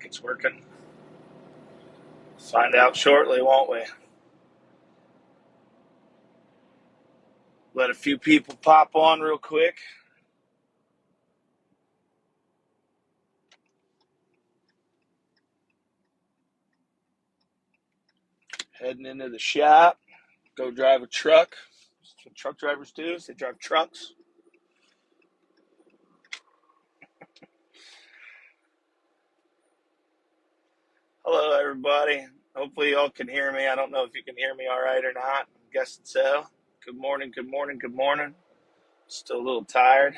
it's working. Find out shortly, won't we? Let a few people pop on real quick. Heading into the shop. Go drive a truck. That's what truck drivers do. They drive trucks. Hello, everybody. Hopefully, y'all can hear me. I don't know if you can hear me all right or not. I'm guessing so. Good morning, good morning, good morning. Still a little tired.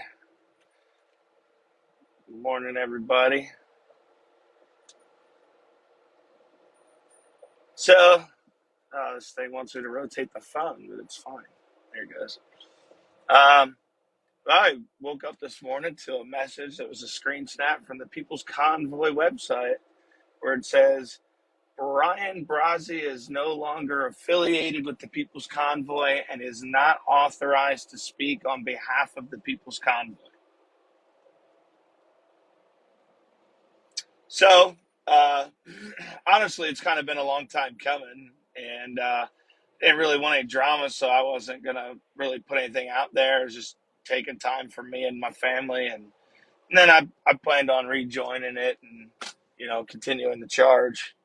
Good morning, everybody. So, this thing wants me to rotate the phone, but it's fine. There it goes. Um, I woke up this morning to a message that was a screen snap from the People's Convoy website where it says, Brian Brazzi is no longer affiliated with the People's Convoy and is not authorized to speak on behalf of the People's Convoy. So, uh, honestly, it's kind of been a long time coming, and didn't really want any drama, so I wasn't going to really put anything out there. It was just taking time for me and my family, and then I planned on rejoining it and, continuing the charge.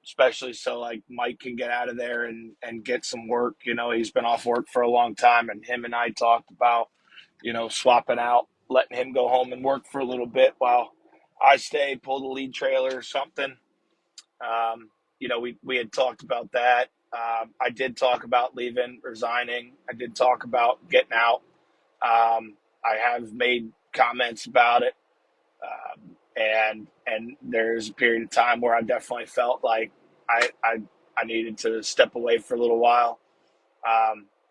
Especially so like Mike can get out of there and get some work. He's been off work for a long time, and him and I talked about, swapping out, letting him go home and work for a little bit while I stay, pull the lead trailer or something. We had talked about that. I did talk about leaving, resigning. I did talk about getting out. I have made comments about it. And there's a period of time where I definitely felt like I I, I needed to step away for a little while,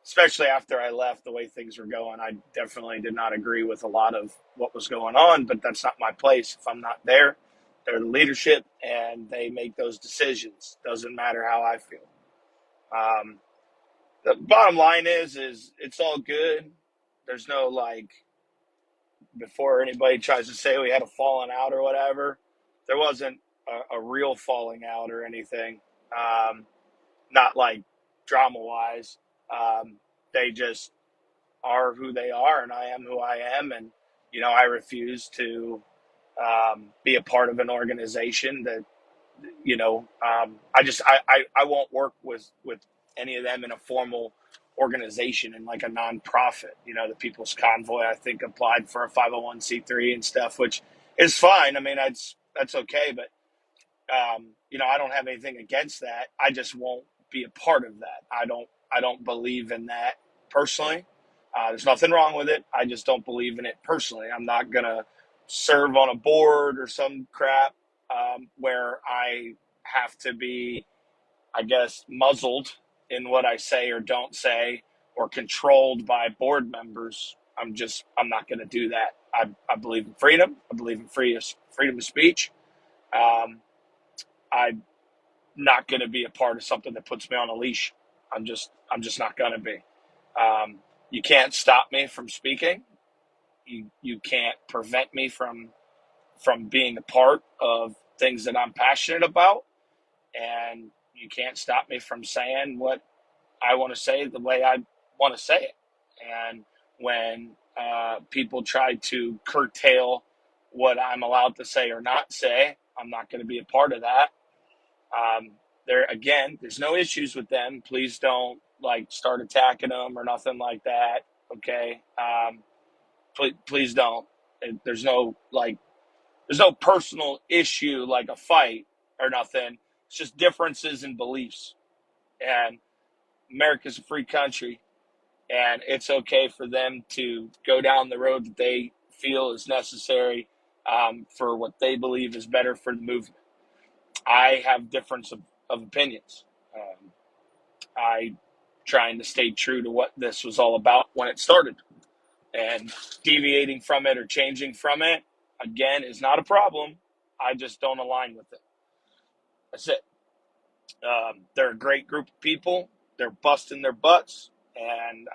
especially after I left. The way things were going, I definitely did not agree with a lot of what was going on. But that's not my place. If I'm not there, they're the leadership, and they make those decisions. Doesn't matter how I feel. Um, the bottom line is it's all good. There's no like before anybody tries to say we had a falling out or whatever, there wasn't a real falling out or anything. Um, Not like drama wise. They just are who they are, and I am who I am. And, I refuse to be a part of an organization that, I won't work with any of them in a formal organization and like a nonprofit. The People's Convoy, I think, applied for a 501c3 and stuff, which is fine. I mean, that's okay, but I don't have anything against that. I just won't be a part of that. I don't believe in that personally. There's nothing wrong with it. I just don't believe in it personally. I'm not gonna serve on a board or some crap where I have to be, I guess, muzzled in what I say or don't say, or controlled by board members. I'm not going to do that. I believe in freedom. I believe in freedom of speech. Um, I'm not going to be a part of something that puts me on a leash. I'm just not going to be. Um, you can't stop me from speaking. You can't prevent me from being a part of things that I'm passionate about, and you can't stop me from saying what I want to say the way I want to say it. And when people try to curtail what I'm allowed to say or not say, I'm not going to be a part of that. Um, there again, there's no issues with them. Please don't like start attacking them or nothing like that. Okay, please don't. There's no there's no personal issue like a fight or nothing. It's just differences in beliefs. And America's a free country, and it's okay for them to go down the road that they feel is necessary for what they believe is better for the movement. I have difference of opinions. I trying to stay true to what this was all about when it started, and deviating from it or changing from it again is not a problem. I just don't align with it. That's it. They're a great group of people. They're busting their butts, and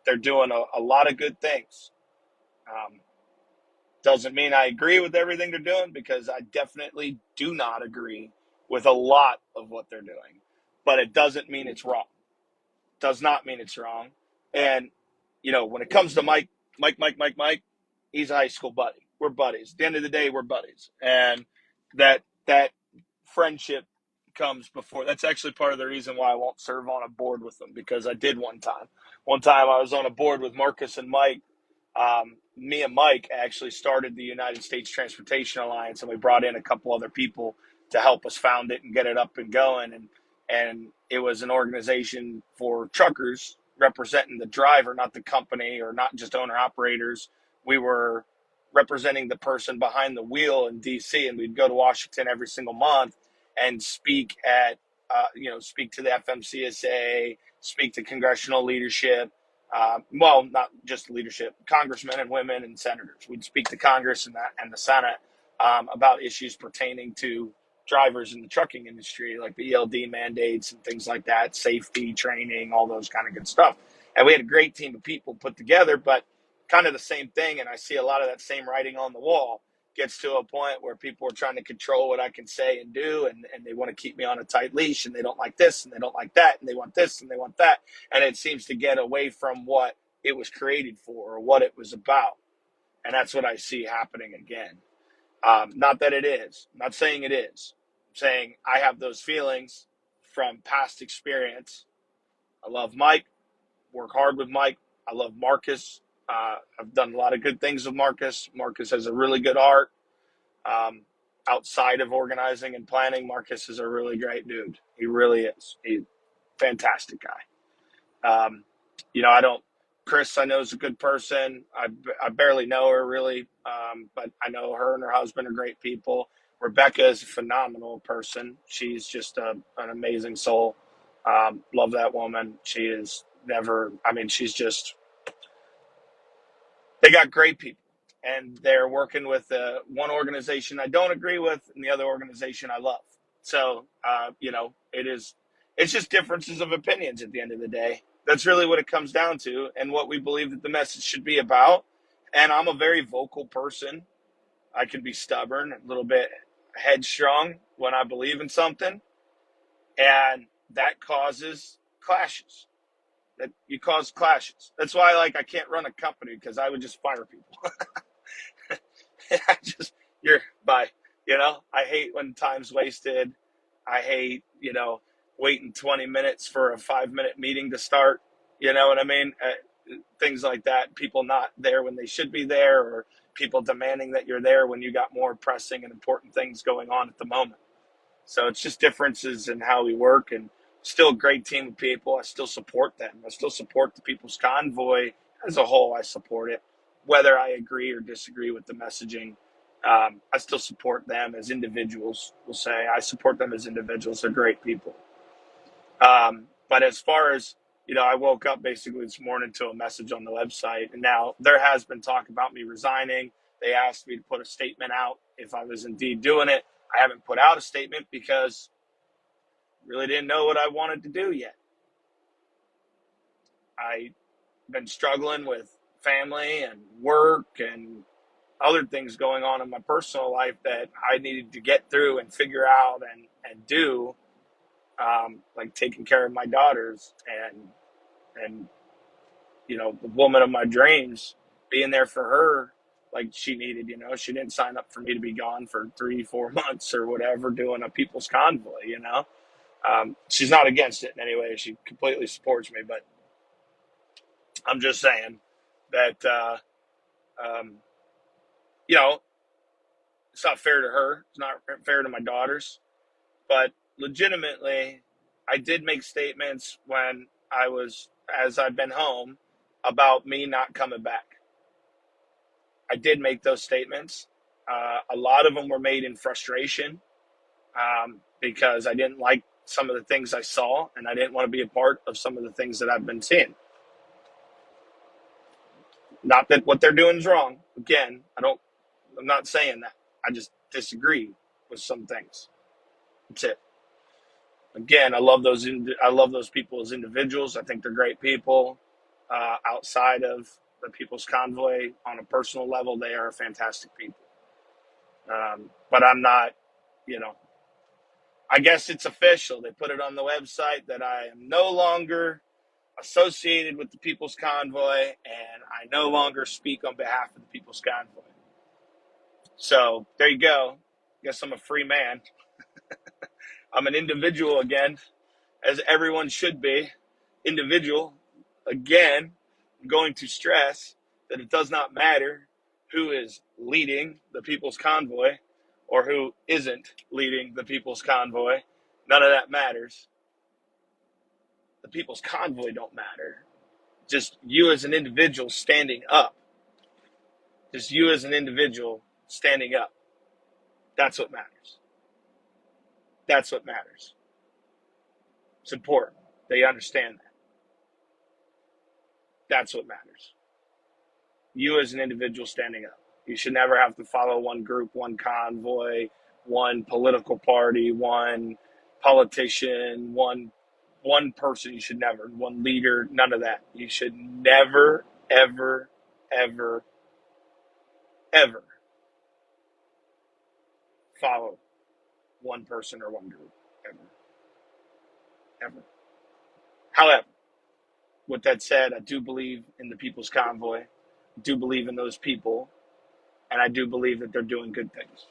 they're doing a lot of good things. Um, Doesn't mean I agree with everything they're doing, because I definitely do not agree with a lot of what they're doing. But it doesn't mean it's wrong. Does not mean it's wrong. And, when it comes to Mike, he's a high school buddy. We're buddies. At the end of the day, we're buddies. And that friendship comes before. That's actually part of the reason why I won't serve on a board with them, because I did one time. One time I was on a board with Marcus and Mike. Me and Mike actually started the United States Transportation Alliance, and we brought in a couple other people to help us found it and get it up and going. And it was an organization for truckers representing the driver, not the company, or not just owner operators. We were representing the person behind the wheel in DC, and we'd go to Washington every single month and speak speak to the FMCSA, speak to congressional leadership. Well, not just leadership, congressmen and women and senators. We'd speak to Congress and the Senate about issues pertaining to drivers in the trucking industry, like the ELD mandates and things like that, safety training, all those kind of good stuff. And we had a great team of people put together, but kind of the same thing. And I see a lot of that same writing on the wall. Gets to a point where people are trying to control what I can say and do, and they want to keep me on a tight leash, and they don't like this and they don't like that, and they want this and they want that. And it seems to get away from what it was created for, or what it was about. And that's what I see happening again. Not that it is. I'm not saying it is. I'm saying I have those feelings from past experience. I love Mike, work hard with Mike. I love Marcus. I've done a lot of good things with Marcus. Marcus has a really good heart. Um, Outside of organizing and planning, Marcus is a really great dude. He really is. He's a fantastic guy. I don't. Chris, I know, is a good person. I barely know her really, but I know her and her husband are great people. Rebecca is a phenomenal person. She's just an amazing soul. Love that woman. She is never. I mean, she's just. They got great people, and they're working with one organization I don't agree with, and the other organization I love. So, it is. It's just differences of opinions at the end of the day. That's really what it comes down to, and what we believe that the message should be about. And I'm a very vocal person. I can be stubborn, a little bit headstrong when I believe in something, and that causes clashes. That you cause clashes. That's why, I can't run a company, because I would just fire people. I just you're by I hate when time's wasted. I hate waiting 20 minutes for a 5-minute meeting to start. You know what I mean? Things like that. People not there when they should be there, or people demanding that you're there when you got more pressing and important things going on at the moment. So it's just differences in how we work, and still a great team of people. I still support them. I still support the People's Convoy as a whole. I support it, whether I agree or disagree with the messaging. I still support them as individuals. We'll say I support them as individuals. They're great people. But as far as I woke up basically this morning to a message on the website, and now there has been talk about me resigning. They asked me to put a statement out if I was indeed doing it. I haven't put out a statement because I really didn't know what I wanted to do yet. I've been struggling with family and work and other things going on in my personal life that I needed to get through and figure out and do, like taking care of my daughters and the woman of my dreams, being there for her like she needed. She didn't sign up for me to be gone for 3-4 months or whatever doing a People's Convoy. She's not against it in any way. She completely supports me, but I'm just saying that um, you know it's not fair to her. It's not fair to my daughters. But legitimately, I did make statements when as I've been home, about me not coming back. I did make those statements. A lot of them were made in frustration, because I didn't like some of the things I saw, and I didn't want to be a part of some of the things that I've been seeing. Not that what they're doing is wrong. Again, I'm not saying that. I just disagree with some things. That's it. Again, I love those people as individuals. I think they're great people. Outside of the People's Convoy on a personal level. They are fantastic people. But I'm not, you know, I guess it's official. They put it on the website that I am no longer associated with the People's Convoy, and I no longer speak on behalf of the People's Convoy. So there you go. Guess I'm a free man. I'm an individual again, as everyone should be. Individual. Again, I'm going to stress that it does not matter who is leading the People's Convoy or who isn't leading the People's Convoy. None of that matters. The People's Convoy don't matter. Just you as an individual standing up. Just you as an individual standing up. That's what matters. That's what matters. It's important. They understand that. That's what matters. You as an individual standing up. You should never have to follow one group, one convoy, one political party, one politician, one person. You should never, one leader, none of that. You should never, ever, ever, ever follow one person or one group. Ever. Ever. However, with that said, I do believe in the People's Convoy. I do believe in those people, and I do believe that they're doing good things.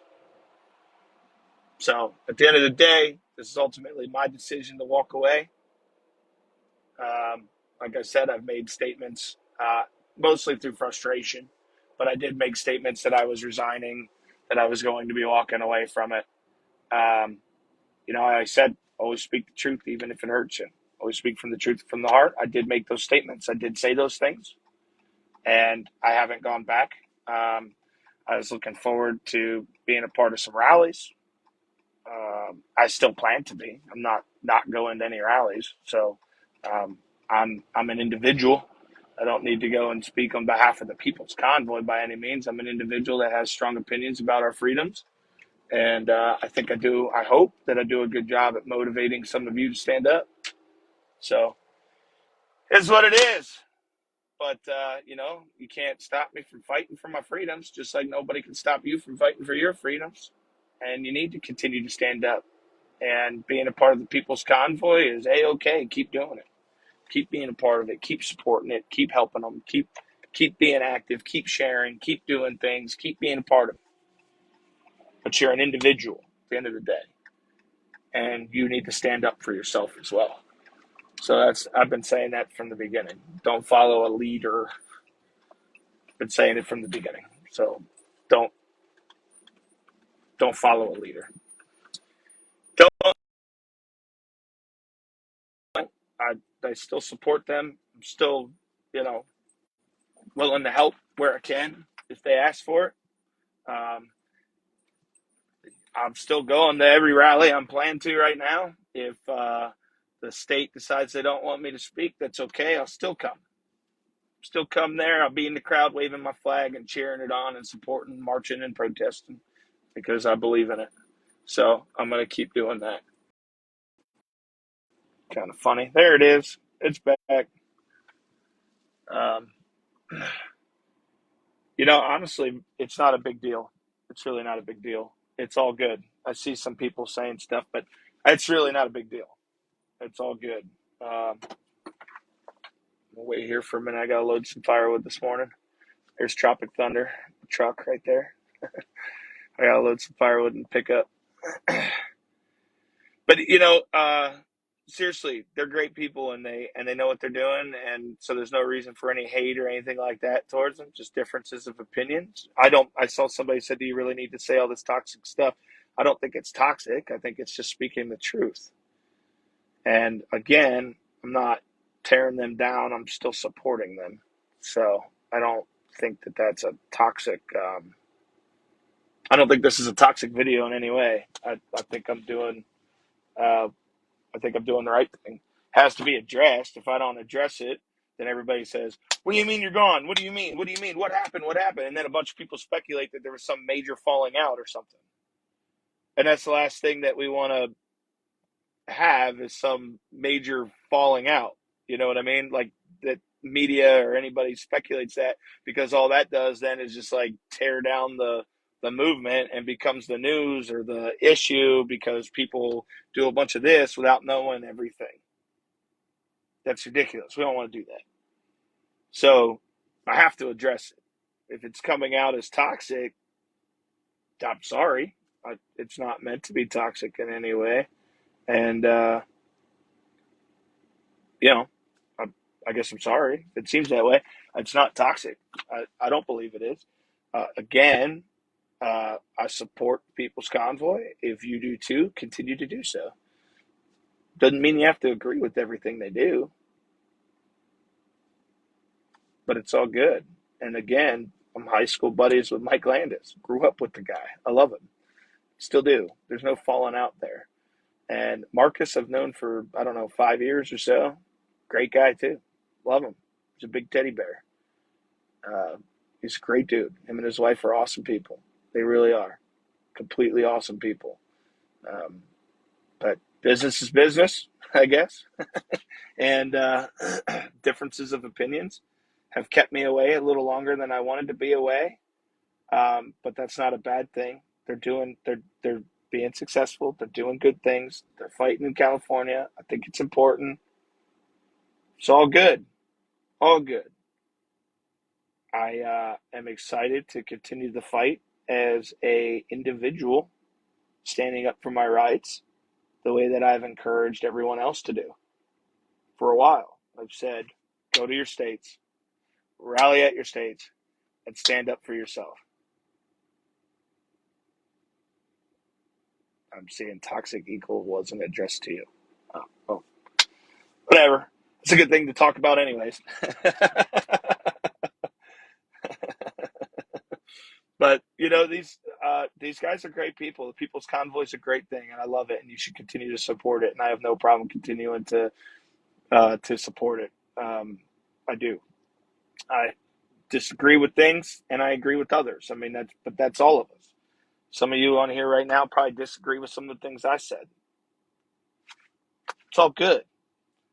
So at the end of the day, this is ultimately my decision to walk away. Like I said, I've made statements mostly through frustration, but I did make statements that I was resigning, that I was going to be walking away from it. Um, I said, always speak the truth, even if it hurts you. Always speak from the truth, from the heart. I did make those statements. I did say those things, and I haven't gone back. I was looking forward to being a part of some rallies. I still plan to be. I'm not going to any rallies. So um, I'm an individual. I don't need to go and speak on behalf of the People's Convoy by any means. I'm an individual that has strong opinions about our freedoms, and I think I do. I hope that I do a good job at motivating some of you to stand up. So it's what it is. But you can't stop me from fighting for my freedoms, just like nobody can stop you from fighting for your freedoms. And you need to continue to stand up. And being a part of the People's Convoy is A-okay. Keep doing it. Keep being a part of it. Keep supporting it. Keep helping them. Keep being active. Keep sharing. Keep doing things. Keep being a part of it. But you're an individual at the end of the day. And you need to stand up for yourself as well. So I've been saying that from the beginning. Don't follow a leader. I've been saying it from the beginning. So don't follow a leader. Don't. I still support them. I'm still, willing to help where I can if they ask for it. I'm still going to every rally I'm planning to right now. If the state decides they don't want me to speak, that's okay. I'll still come. Still come there. I'll be in the crowd waving my flag and cheering it on and supporting, marching and protesting because I believe in it. So I'm going to keep doing that. Kind of funny. There it is. It's back. Um, honestly, it's not a big deal. It's really not a big deal. It's all good. I see some people saying stuff, but it's really not a big deal. It's all good. We'll wait here for a minute. I got to load some firewood this morning. There's Tropic Thunder, the truck right there. I got to load some firewood and pick up. But seriously, they're great people and they know what they're doing, and so there's no reason for any hate or anything like that towards them. Just differences of opinions. I saw somebody said, "Do you really need to say all this toxic stuff?" I don't think it's toxic. I think it's just speaking the truth. And again, I'm not tearing them down. I'm still supporting them. So I don't think that that's a toxic. I don't think this is a toxic video in any way. I think I'm doing. I think I'm doing the right thing. Has to be addressed. If I don't address it, then everybody says, "What do you mean you're gone? What do you mean? What do you mean? What happened? What happened?" And then a bunch of people speculate that there was some major falling out or something. And that's the last thing that we want to have is some major falling out. You know what I mean? Like that media or anybody speculates that, because all that does then is just like tear down the movement and becomes the news or the issue because people do a bunch of this without knowing everything. That's ridiculous. We don't want to do that. So I have to address it. If it's coming out as toxic, I'm sorry. It's not meant to be toxic in any way. And, you know, I, I guess I'm sorry. It seems that way. It's not toxic. I don't believe it is. Again, I support People's Convoy. If you do too, continue to do so. Doesn't mean you have to agree with everything they do, but it's all good. And again, I'm high school buddies with Mike Landis. Grew up with the guy. I love him. Still do. There's no falling out there. And Marcus I've known for, I don't know, 5 years or so. Great guy too. Love him. He's a big teddy bear. Uh, he's a great dude. Him and his wife are awesome people. They really are. Completely awesome people. Um, but business is business, I guess. And differences of opinions have kept me away a little longer than I wanted to be away. But that's not a bad thing. They're being successful. They're doing good things. They're fighting in California. I think it's important. It's all good. All good. I am excited to continue the fight as a individual, standing up for my rights the way that I've encouraged everyone else to do for a while. I've said, go to your states, rally at your states, and stand up for yourself. I'm seeing toxic equal wasn't addressed to you. Oh, well, whatever. It's a good thing to talk about, anyways. But these guys are great people. The People's Convoy is a great thing, and I love it. And you should continue to support it. And I have no problem continuing to support it. I do. I disagree with things, and I agree with others. I mean, that's all of us. Some of you on here right now probably disagree with some of the things I said. It's all good.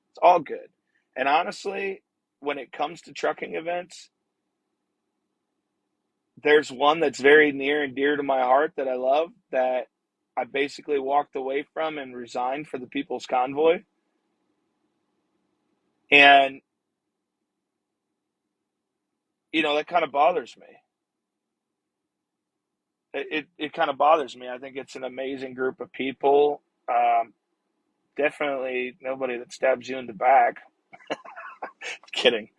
It's all good. And honestly, when it comes to trucking events, there's one that's very near and dear to my heart that I love, that I basically walked away from and resigned for the People's Convoy. And, that kind of bothers me. It kind of bothers me. I think it's an amazing group of people. Definitely nobody that stabs you in the back. Kidding.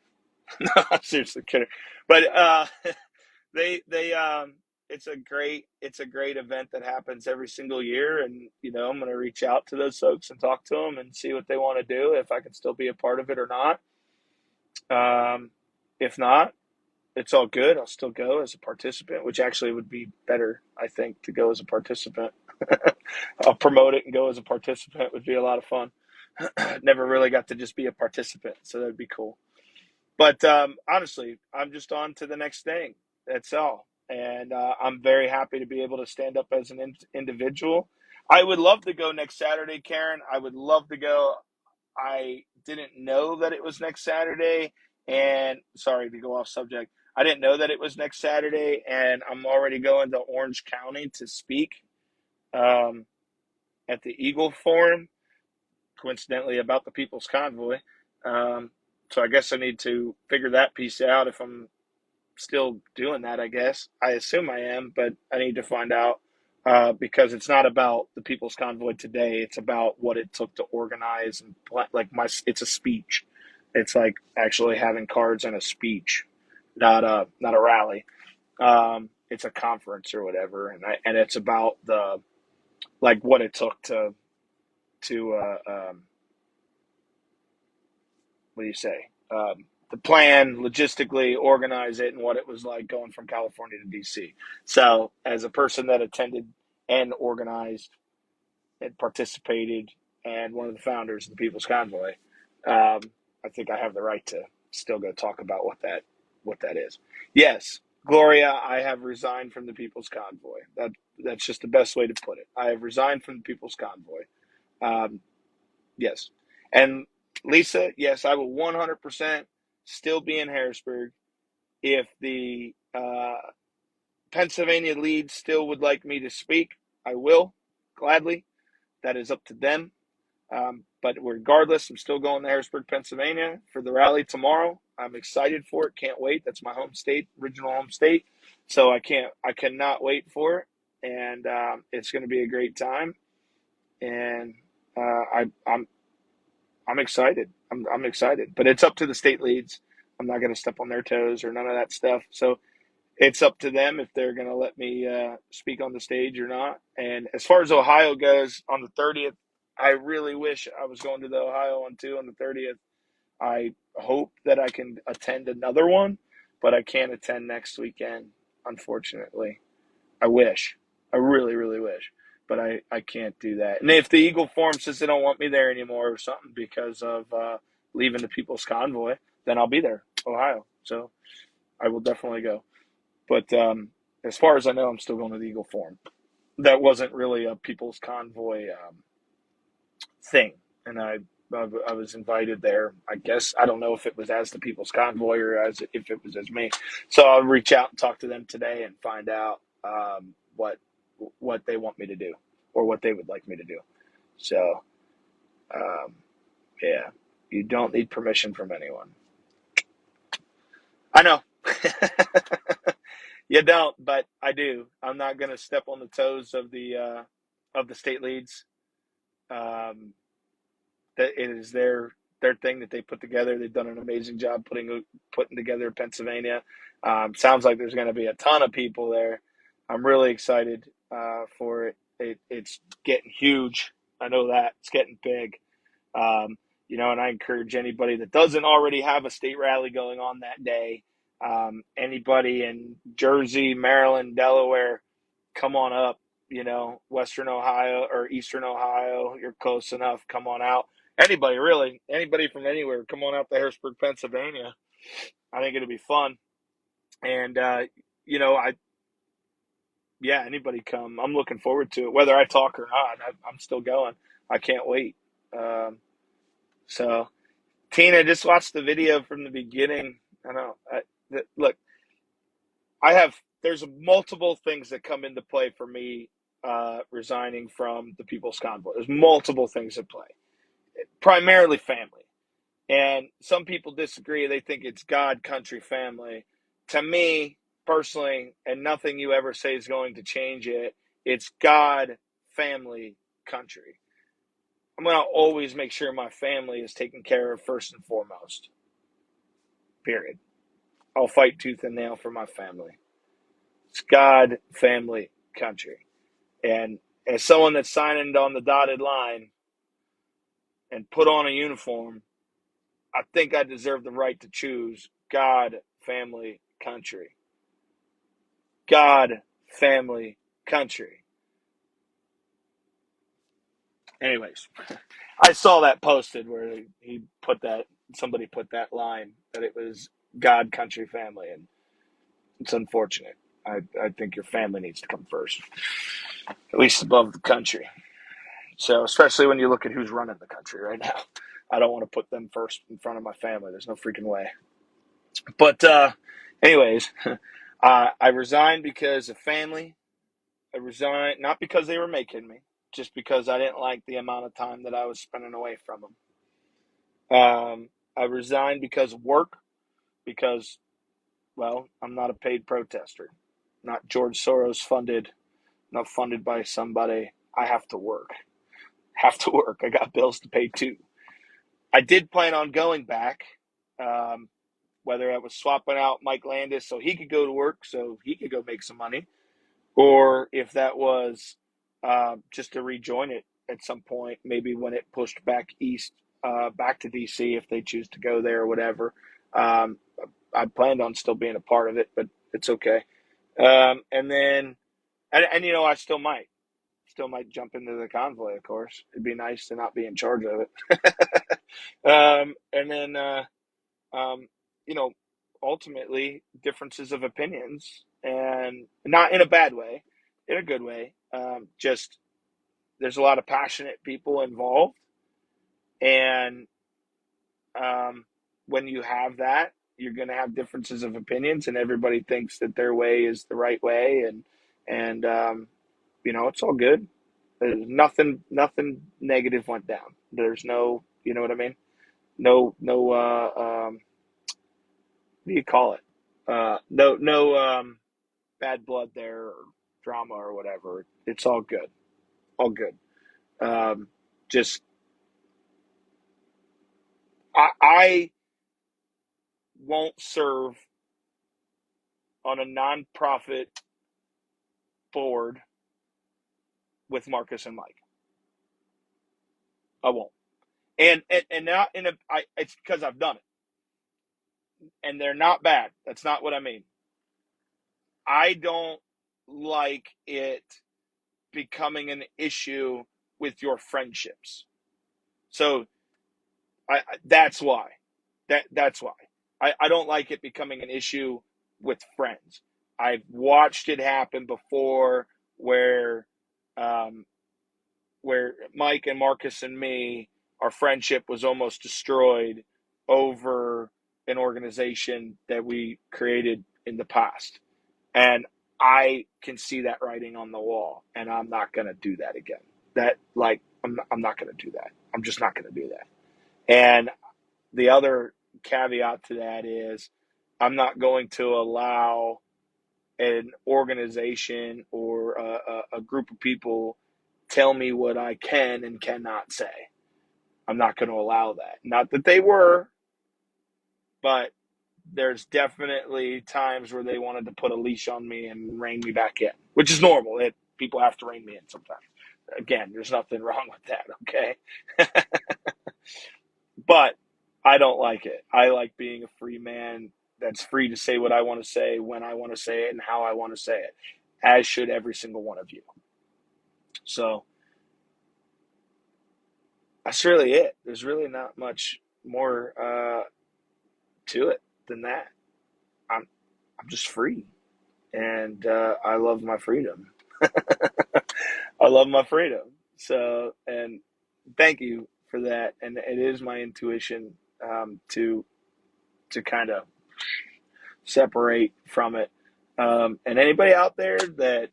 No, I'm seriously kidding. But they it's a great event that happens every single year, and I'm going to reach out to those folks and talk to them and see what they want to do, if I can still be a part of it or not. If not, it's all good. I'll still go as a participant, which actually would be better, I think, to go as a participant. I'll promote it and go as a participant. Would be a lot of fun. Never really got to just be a participant, so that'd be cool. But honestly, I'm just on to the next thing. That's all. And I'm very happy to be able to stand up as an individual. I would love to go next Saturday, Karen. I would love to go. I didn't know that it was next Saturday. And sorry to go off subject. I didn't know that it was next Saturday. And I'm already going to Orange County to speak um, at the Eagle Forum, coincidentally, about the People's Convoy. Um, so I guess I need to figure that piece out, if I'm still doing that, I guess. I assume I am, but I need to find out, because it's not about the People's Convoy today. It's about what it took to organize and it's a speech. It's like actually having cards and a speech, not a rally. It's a conference or whatever, and it's about what it took to what do you say? The plan, logistically organize it, and what it was like going from California to DC. So, as a person that attended and organized and participated, and one of the founders of the People's Convoy, I think I have the right to still go talk about what that is. Yes, Gloria, I have resigned from the People's Convoy. That's just the best way to put it. I have resigned from the People's Convoy. Um, yes, and Lisa, yes, I will 100% still be in Harrisburg. If the Pennsylvania lead still would like me to speak, I will gladly. That is up to them. But regardless, I'm still going to Harrisburg, Pennsylvania for the rally tomorrow. I'm excited for it. Can't wait. That's my home state, original home state. So I cannot wait for it. And it's going to be a great time. And I'm excited. I'm excited. But it's up to the state leads. I'm not going to step on their toes or none of that stuff. So it's up to them if they're going to let me speak on the stage or not. And as far as Ohio goes, on the 30th, I really wish I was going to the Ohio one too on the 30th. I hope that I can attend another one, but I can't attend next weekend, unfortunately. I wish. I really, really wish. But I can't do that. And if the Eagle Forum says they don't want me there anymore or something because of leaving the People's Convoy, then I'll be there, Ohio. So I will definitely go. But as far as I know, I'm still going to the Eagle Forum. That wasn't really a People's Convoy thing, and I was invited there. I guess I don't know if it was as the People's Convoy or as if it was as me. So I'll reach out and talk to them today and find out what they want me to do or what they would like me to do. So yeah, you don't need permission from anyone. I know. You don't, but I do. I'm not going to step on the toes of the state leads. Um, that it is their thing that they put together. They've done an amazing job putting together Pennsylvania. Sounds like there's going to be a ton of people there. I'm really excited for it. It's getting huge. I know that it's getting big. Um, and I encourage anybody that doesn't already have a state rally going on that day. Anybody in Jersey, Maryland, Delaware, come on up. Western Ohio or Eastern Ohio, you're close enough. Come on out. Anybody, really, anybody from anywhere, come on out to Harrisburg, Pennsylvania. I think it'll be fun. And, anybody come. I'm looking forward to it. Whether I talk or not, I'm still going. I can't wait. So, Tina, just watched the video from the beginning. I know. Look, there's multiple things that come into play for me resigning from the People's Convoy. There's multiple things at play, primarily family. And some people disagree. They think it's God, country, family. To me, personally, and nothing you ever say is going to change it, it's God, family, country. I'm going to always make sure my family is taken care of first and foremost. Period. I'll fight tooth and nail for my family. It's God, family, country. And as someone that's signing on the dotted line and put on a uniform, I think I deserve the right to choose God, family, country. God, family, country. Anyways, I saw that posted where somebody put that line that it was God, country, family, and it's unfortunate. I think your family needs to come first, at least above the country. So, especially when you look at who's running the country right now, I don't want to put them first in front of my family. There's no freaking way. But, anyways, I resigned because of family. I resigned not because they were making me, just because I didn't like the amount of time that I was spending away from them. I resigned because of work, because, well, I'm not a paid protester, not George Soros funded, not funded by somebody. I have to work. Have to work. I got bills to pay too. I did plan on going back, um, whether I was swapping out Mike Landis so he could go to work, so he could go make some money, or if that was just to rejoin it at some point, maybe when it pushed back east, back to DC, if they choose to go there or whatever. Um, I planned on still being a part of it, but it's okay. And then, I still might jump into the convoy. Of course, it'd be nice to not be in charge of it. And then, um, you know, ultimately differences of opinions, and not in a bad way, in a good way. Just there's a lot of passionate people involved, and when you have that, you're going to have differences of opinions, and everybody thinks that their way is the right way, and it's all good. There's nothing negative went down. There's no, you know what I mean? No, what do you call it? No bad blood there, or drama or whatever. It's all good, all good. Um, just I won't serve on a nonprofit board with Marcus and Mike. I won't. And not in a. It's because I've done it, and they're not bad. That's not what I mean. I don't like it becoming an issue with your friendships. So that's why. That's why. I don't like it becoming an issue with friends. I've watched it happen before where um, where Mike and Marcus and me, our friendship was almost destroyed over an organization that we created in the past. And I can see that writing on the wall, and I'm not going to do that again. I'm not going to do that. I'm just not going to do that. And the other caveat to that is I'm not going to allow an organization or a group of people tell me what I can and cannot say. I'm not going to allow that. Not that they were, but there's definitely times where they wanted to put a leash on me and rein me back in, which is normal. People have to rein me in sometimes. Again, there's nothing wrong with that, okay? But I don't like it. I like being a free man that's free to say what I want to say, when I want to say it, and how I want to say it, as should every single one of you. So that's really it. There's really not much more to it than that. I'm I'm just free, and I love my freedom. I love my freedom. So, and thank you for that. And it is my intuition to kind of separate from it. And anybody out there that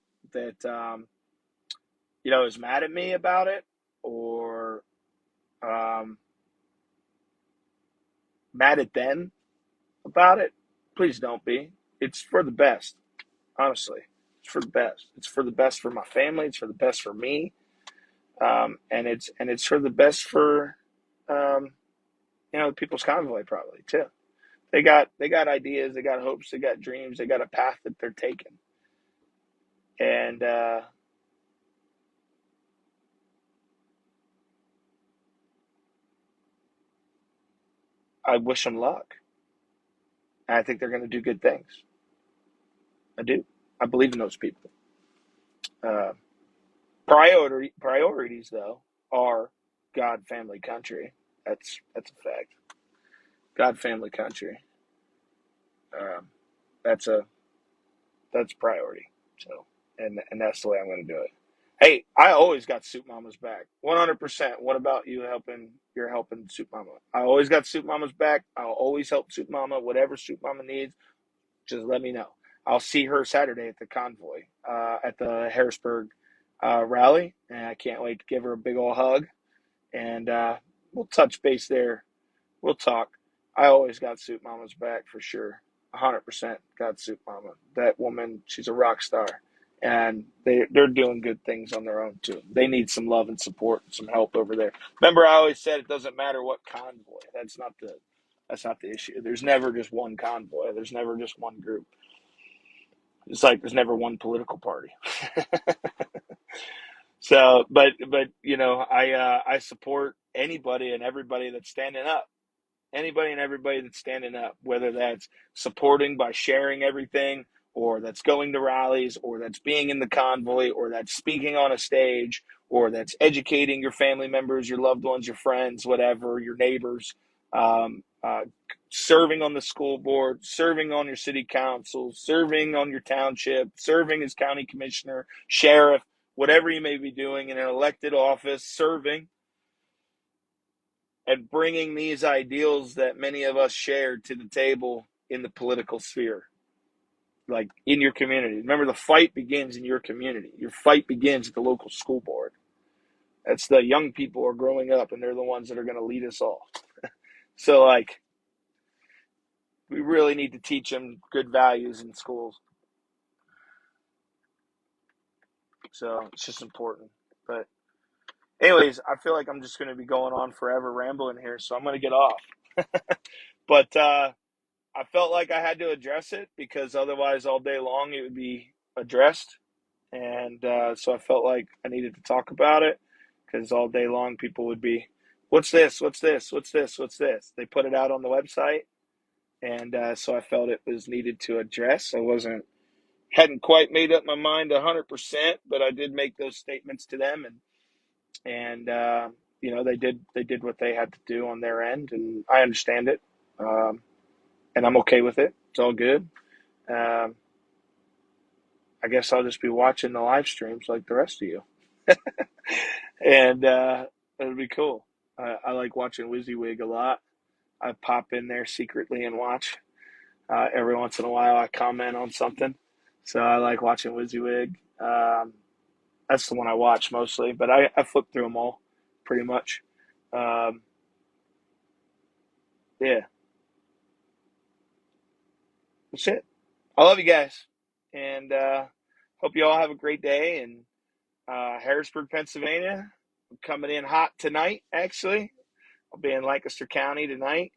is mad at me about it, or um, mad at them about it, please don't be. It's for the best, honestly. It's for the best. It's for the best for my family. It's for the best for me, and it's for the best for um, the People's Convoy probably too. They got ideas, they got hopes, they got dreams, they got a path that they're taking, and I wish them luck. And I think they're going to do good things. I do. I believe in those people. Uh, priorities though are God, family, country. That's a fact. God, family, country. Um, that's a that's priority. So, and that's the way I'm going to do it. Hey, I always got Soup Mama's back, 100%. What about you helping? You're helping Soup Mama. I always got Soup Mama's back. I'll always help Soup Mama. Whatever Soup Mama needs, just let me know. I'll see her Saturday at the convoy, at the Harrisburg rally, and I can't wait to give her a big old hug. And we'll touch base there. We'll talk. I always got Soup Mama's back for sure. 100% got Soup Mama. That woman, she's a rock star. And they're doing good things on their own too. They need some love and support and some help over there. Remember, I always said it doesn't matter what convoy. That's not the issue. There's never just one convoy. There's never just one group. It's like there's never one political party. So, but I support anybody and everybody that's standing up. Anybody and everybody that's standing up, whether that's supporting by sharing everything, or that's going to rallies, or that's being in the convoy, or that's speaking on a stage, or that's educating your family members, your loved ones, your friends, whatever, your neighbors, um, uh, serving on the school board, serving on your city council, serving on your township, serving as county commissioner, sheriff, whatever you may be doing in an elected office, serving and bringing these ideals that many of us shared to the table in the political sphere, like in your community. Remember, the fight begins in your community. Your fight begins at the local school board. That's the young people who are growing up, and they're the ones that are going to lead us all. So, like, we really need to teach them good values in schools. So it's just important. But anyways, I feel like I'm just going to be going on forever rambling here, so I'm going to get off. But I felt like I had to address it because otherwise, all day long, it would be addressed. And so I felt like I needed to talk about it because all day long, people would be, "What's this? What's this? What's this? What's this?" They put it out on the website. And so I felt it was needed to address. I hadn't quite made up my mind 100%, but I did make those statements to them, and they did what they had to do on their end, and I understand it, and I'm okay with it. It's all good. Um, I guess I'll just be watching the live streams like the rest of you, and it'll be cool. I like watching WYSIWYG a lot. I pop in there secretly and watch. Every once in a while, I comment on something, so I like watching WYSIWYG. That's the one I watch mostly, but I flip through them all pretty much. Um, yeah, that's it. I love you guys, and hope you all have a great day. And Harrisburg, Pennsylvania, I'm coming in hot tonight. Actually, I'll be in Lancaster County tonight.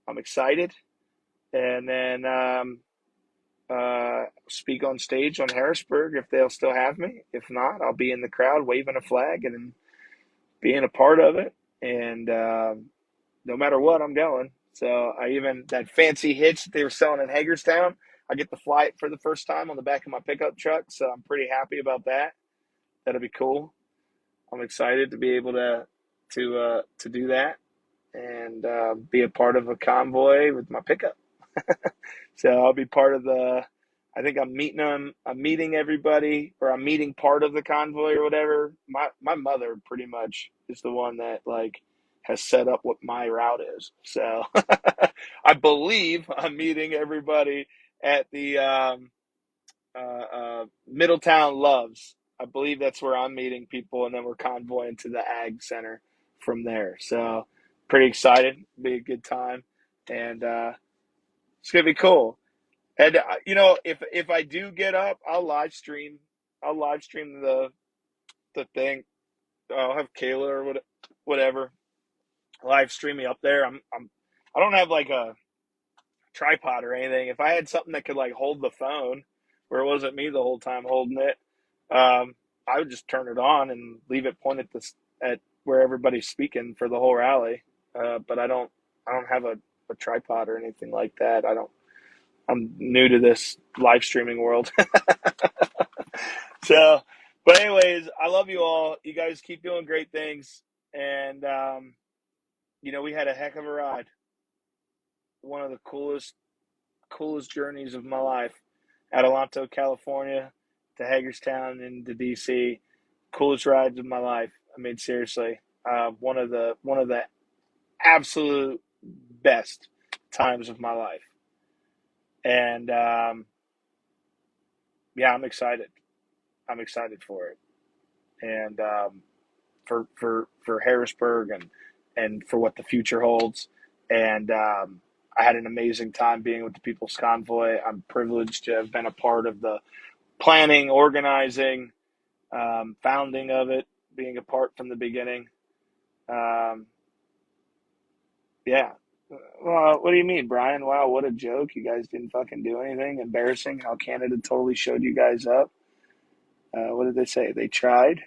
I'm excited, and then speak on stage on Harrisburg if they'll still have me. If not, I'll be in the crowd waving a flag and being a part of it. And no matter what, I'm going. So I even that fancy hitch that they were selling in Hagerstown, I get to fly it for the first time on the back of my pickup truck. So I'm pretty happy about that. That'll be cool. I'm excited to be able to do that and be a part of a convoy with my pickup. So I'll be part of the. I think I'm meeting them. I'm meeting everybody, or I'm meeting part of the convoy or whatever. My mother pretty much is the one that like has set up what my route is. So I believe I'm meeting everybody at the Middletown Loves. I believe that's where I'm meeting people, and then we're convoying to the Ag Center from there. So pretty excited. Be a good time, and it's gonna be cool. And if I do get up, I'll live stream. I'll live stream the thing. I'll have Kayla or whatever live stream me up there. I don't have like a tripod or anything. If I had something that could like hold the phone, where it wasn't me the whole time holding it, I would just turn it on and leave it pointed at where everybody's speaking for the whole rally. But I don't have a tripod or anything like that. I'm new to this live streaming world. So, but anyways, I love you all. You guys keep doing great things. And, we had a heck of a ride. One of the coolest journeys of my life. Adelanto, California to Hagerstown and to DC. Coolest rides of my life. I mean, seriously, one of the absolute best times of my life. And, yeah, I'm excited. I'm excited for it. And for Harrisburg and for what the future holds. And I had an amazing time being with the People's Convoy. I'm privileged to have been a part of the planning, organizing, founding of it, being a part from the beginning. Um, yeah. Well, what do you mean, Brian? Wow, what a joke. You guys didn't fucking do anything. Embarrassing how Canada totally showed you guys up. What did they say? They tried.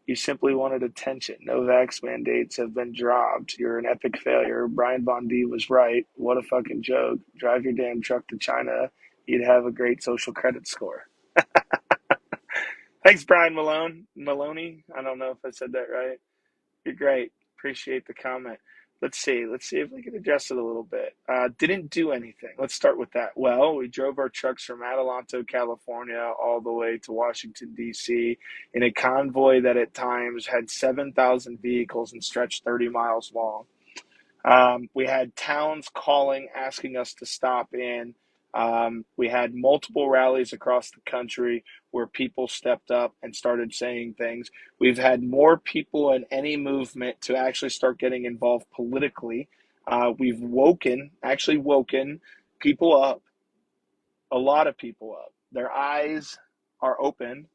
You simply wanted attention. No vax mandates have been dropped. You're an epic failure. Brian Von D was right. What a fucking joke. Drive your damn truck to China. You'd have a great social credit score. Thanks, Brian Maloney. I don't know if I said that right. You're great. Appreciate the comment. Let's see. Let's see if we can address it a little bit. Didn't do anything. Let's start with that. Well, we drove our trucks from Adelanto, California, all the way to Washington, D.C. in a convoy that at times had 7,000 vehicles and stretched 30 miles long. We had towns calling, asking us to stop in. We had multiple rallies across the country where people stepped up and started saying things. We've had more people in any movement to actually start getting involved politically. We've actually woken people up, a lot of people up. Their eyes are open,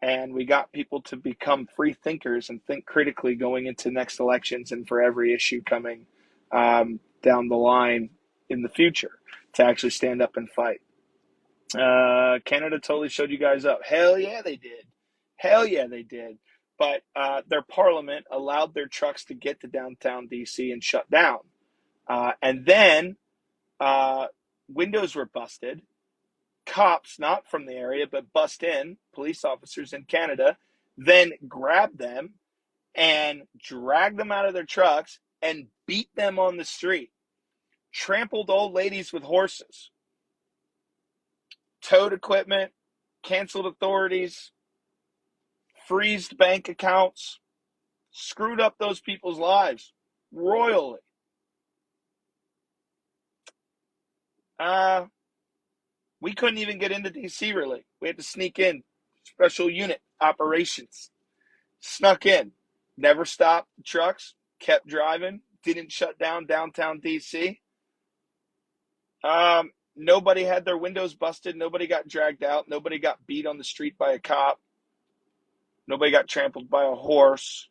and we got people to become free thinkers and think critically going into next elections and for every issue coming down the line in the future to actually stand up and fight. Canada totally showed you guys up. Hell yeah, they did. Hell yeah, they did. But their parliament allowed their trucks to get to downtown DC and shut down. And then uh, windows were busted. Cops, not from the area, but bust in, police officers in Canada, then grabbed them and dragged them out of their trucks and beat them on the street, trampled old ladies with horses, towed equipment, canceled authorities, freezed bank accounts, screwed up those people's lives royally. We couldn't even get into DC really. We had to sneak in, special unit operations. Snuck in, never stopped the trucks, kept driving, didn't shut down downtown DC. Nobody had their windows busted. Nobody got dragged out. Nobody got beat on the street by a cop. Nobody got trampled by a horse.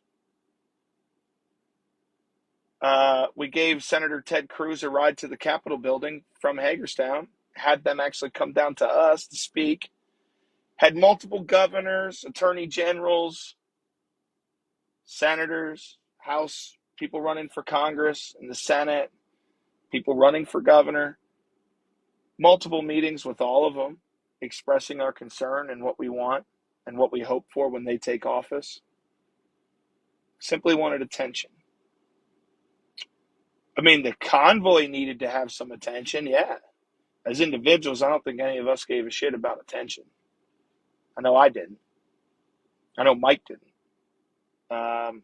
We gave Senator Ted Cruz a ride to the Capitol building from Hagerstown, had them actually come down to us to speak, had multiple governors, attorney generals, senators, House people running for Congress and the Senate, people running for governor, multiple meetings with all of them, expressing our concern and what we want and what we hope for when they take office. Simply wanted attention. I mean, the convoy needed to have some attention, yeah. As individuals, I don't think any of us gave a shit about attention. I know I didn't. I know Mike didn't. Um,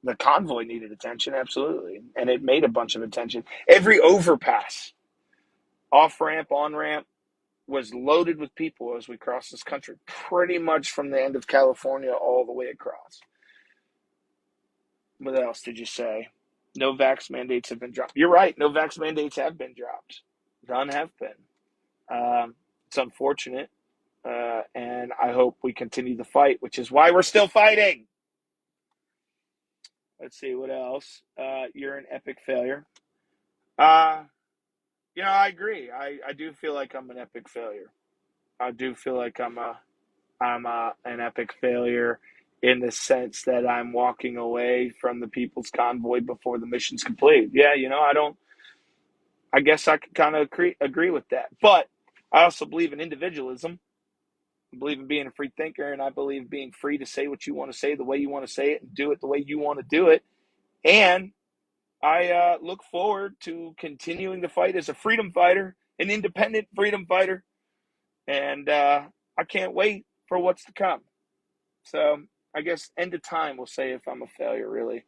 the convoy needed attention, absolutely. And it made a bunch of attention. Every overpass, off ramp, on ramp, was loaded with people as we crossed this country, pretty much from the end of California all the way across. What else did you say? No vax mandates have been dropped. You're right. No vax mandates have been dropped. None have been. It's unfortunate. And I hope we continue the fight, which is why we're still fighting. Let's see what else. You're an epic failure. Uh, I agree. I do feel like I'm an epic failure. I do feel like I'm an epic failure in the sense that I'm walking away from the people's convoy before the mission's complete. Yeah, I guess I could kind of agree with that. But I also believe in individualism. I believe in being a free thinker, and I believe being free to say what you want to say the way you want to say it and do it the way you want to do it. And I look forward to continuing the fight as a freedom fighter, an independent freedom fighter. And I can't wait for what's to come. So I guess end of time will say if I'm a failure, really.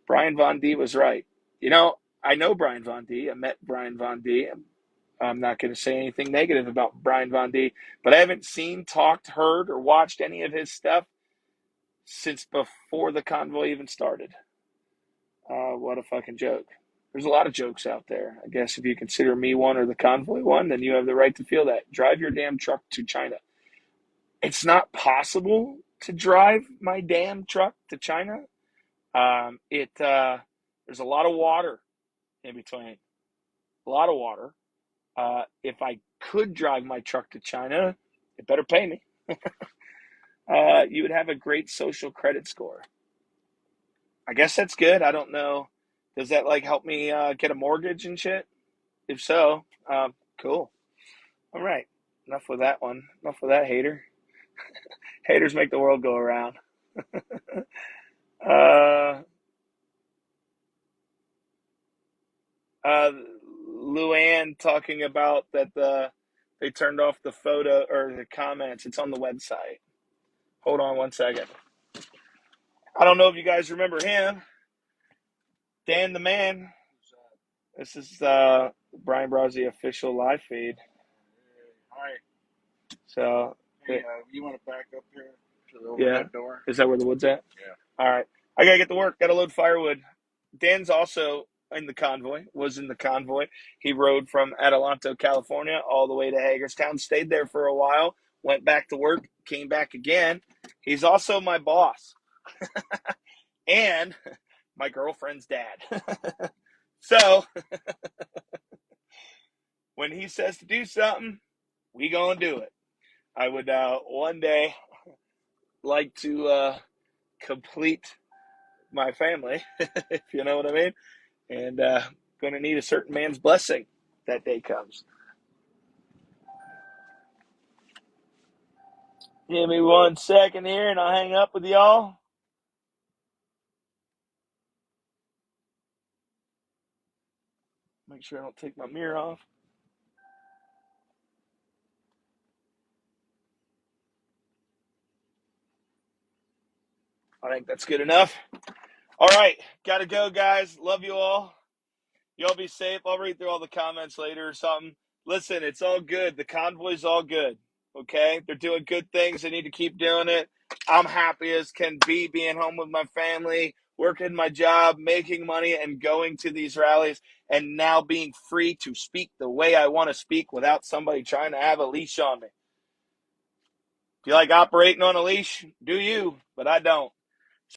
Brian Von D was right. I know Brian Von D. I met Brian Von D. I'm not going to say anything negative about Brian Von D, but I haven't seen, talked, heard, or watched any of his stuff since before the convoy even started. What a fucking joke. There's a lot of jokes out there. I guess if you consider me one or the convoy one, then you have the right to feel that. Drive your damn truck to China. It's not possible to drive my damn truck to China. There's a lot of water in between. A lot of water. If I could drive my truck to China, it better pay me. You would have a great social credit score. I guess that's good. I don't know. Does that help me get a mortgage and shit? If so, cool. All right. Enough with that one. Enough with that hater. Haters make the world go around. uh, Luann talking about that they turned off the photo or the comments. It's on the website. Hold on one second. I don't know if you guys remember him. Dan the man. This is Brian Brazzi official live feed. All right. So, Hey, you want to back up here to the yeah. overhead door? Is that where the wood's at? Yeah. All right. I got to get to work. Got to load firewood. Dan's also in the convoy, was in the convoy. He rode from Adelanto, California, all the way to Hagerstown, stayed there for a while, went back to work, came back again. He's also my boss and my girlfriend's dad. So when he says to do something, we gonna do it. I would one day like to complete my family, if you know what I mean, and going to need a certain man's blessing that day comes. Give me 1 second here, and I'll hang up with y'all. Make sure I don't take my mirror off. I think that's good enough. All right, gotta go, guys. Love you all. Y'all be safe. I'll read through all the comments later or something. Listen, it's all good. The convoy's all good. Okay? They're doing good things. They need to keep doing it. I'm happy as can be being home with my family, working my job, making money, and going to these rallies, and now being free to speak the way I want to speak without somebody trying to have a leash on me. If you like operating on a leash, do you, but I don't.